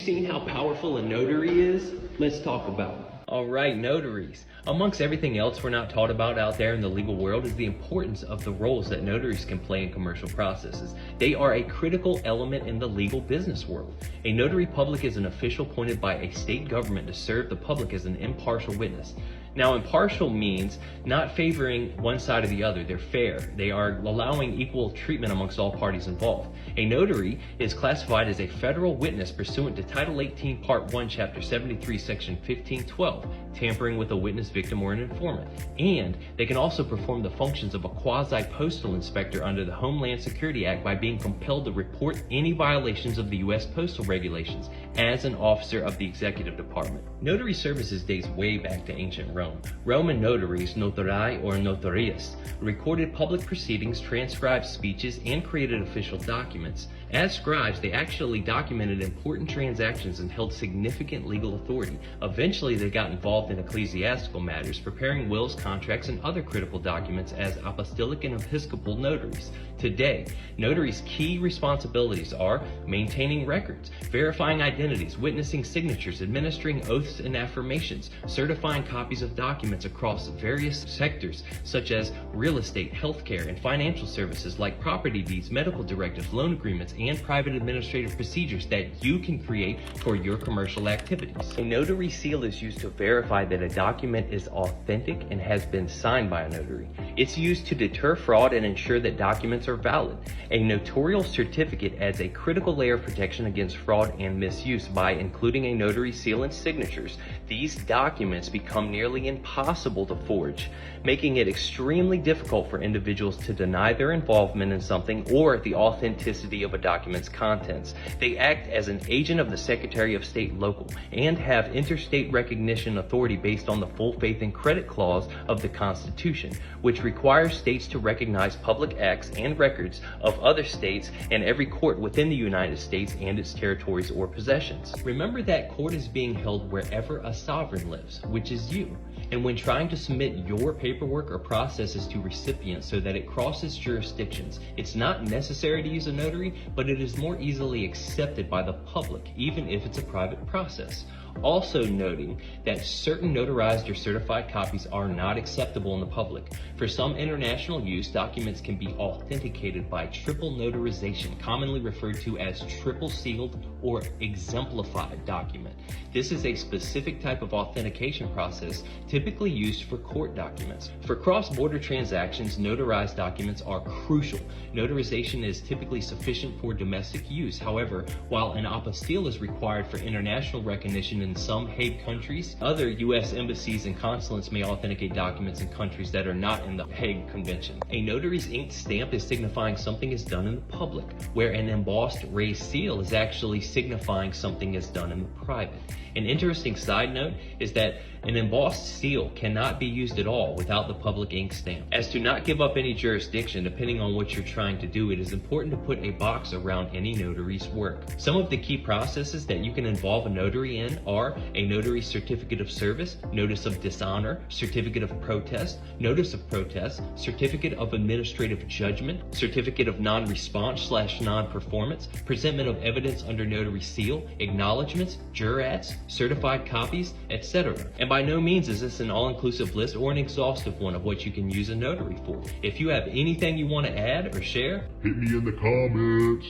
Seen how powerful a notary is? Let's talk about it. All right, notaries. Amongst everything else we're not taught about out there in the legal world is the importance of the roles that notaries can play in commercial processes. They are a critical element in the legal business world. A notary public is an official appointed by a state government to serve the public as an impartial witness. Now, impartial means not favoring one side or the other. They're fair. They are allowing equal treatment amongst all parties involved. A notary is classified as a federal witness pursuant to Title 18, Part 1, Chapter 73, Section 1512, tampering with a witness, victim, or an informant. And they can also perform the functions of a quasi-postal inspector under the Homeland Security Act by being compelled to report any violations of the U.S. postal regulations as an officer of the executive department. Notary services dates way back to ancient Rome. Roman notaries, notary or notarius, recorded public proceedings, transcribed speeches, and created official documents. As scribes, they actually documented important transactions and held significant legal authority. Eventually, they got involved in ecclesiastical matters, preparing wills, contracts, and other critical documents as apostolic and episcopal notaries. Today, notaries' key responsibilities are maintaining records, verifying identities, witnessing signatures, administering oaths and affirmations, certifying copies of documents across various sectors such as real estate, healthcare, and financial services like property deeds, medical directives, loan agreements, and private administrative procedures that you can create for your commercial activities. A notary seal is used to verify that a document is authentic and has been signed by a notary. It's used to deter fraud and ensure that documents are valid. A notarial certificate adds a critical layer of protection against fraud and misuse by including a notary seal and signatures. These documents become nearly impossible to forge, making it extremely difficult for individuals to deny their involvement in something or the authenticity of a document's contents. They act as an agent of the Secretary of State local and have interstate recognition authority based on the full faith and credit clause of the Constitution, which requires states to recognize public acts and records of other states and every court within the United States and its territories or possessions. Remember that court is being held wherever a sovereign lives, which is you. And when trying to submit your paperwork or processes to recipients so that it crosses jurisdictions, it's not necessary to use a notary, but it is more easily accepted by the public, even if it's a private process. Also noting that certain notarized or certified copies are not acceptable in the public. For some international use, documents can be authenticated by triple notarization, commonly referred to as triple sealed or exemplified document. This is a specific type of authentication process typically used for court documents. For cross-border transactions, notarized documents are crucial. Notarization is typically sufficient for domestic use. However, while an apostille is required for international recognition in some Hague countries, other U.S. embassies and consulates may authenticate documents in countries that are not in the Hague Convention. A notary's inked stamp is signifying something is done in the public, where an embossed raised seal is actually signifying something is done in the private. An interesting side note is that an embossed seal cannot be used at all without the public ink stamp. As to not give up any jurisdiction, depending on what you're trying to do, it is important to put a box around any notary's work. Some of the key processes that you can involve a notary in are a notary certificate of service, notice of dishonor, certificate of protest, notice of protest, certificate of administrative judgment, certificate of non-response/non-performance, presentment of evidence under notary seal, acknowledgments, jurats, certified copies, etc. And by no means is this an all-inclusive list or an exhaustive one of what you can use a notary for. If you have anything you want to add or share, hit me in the comments.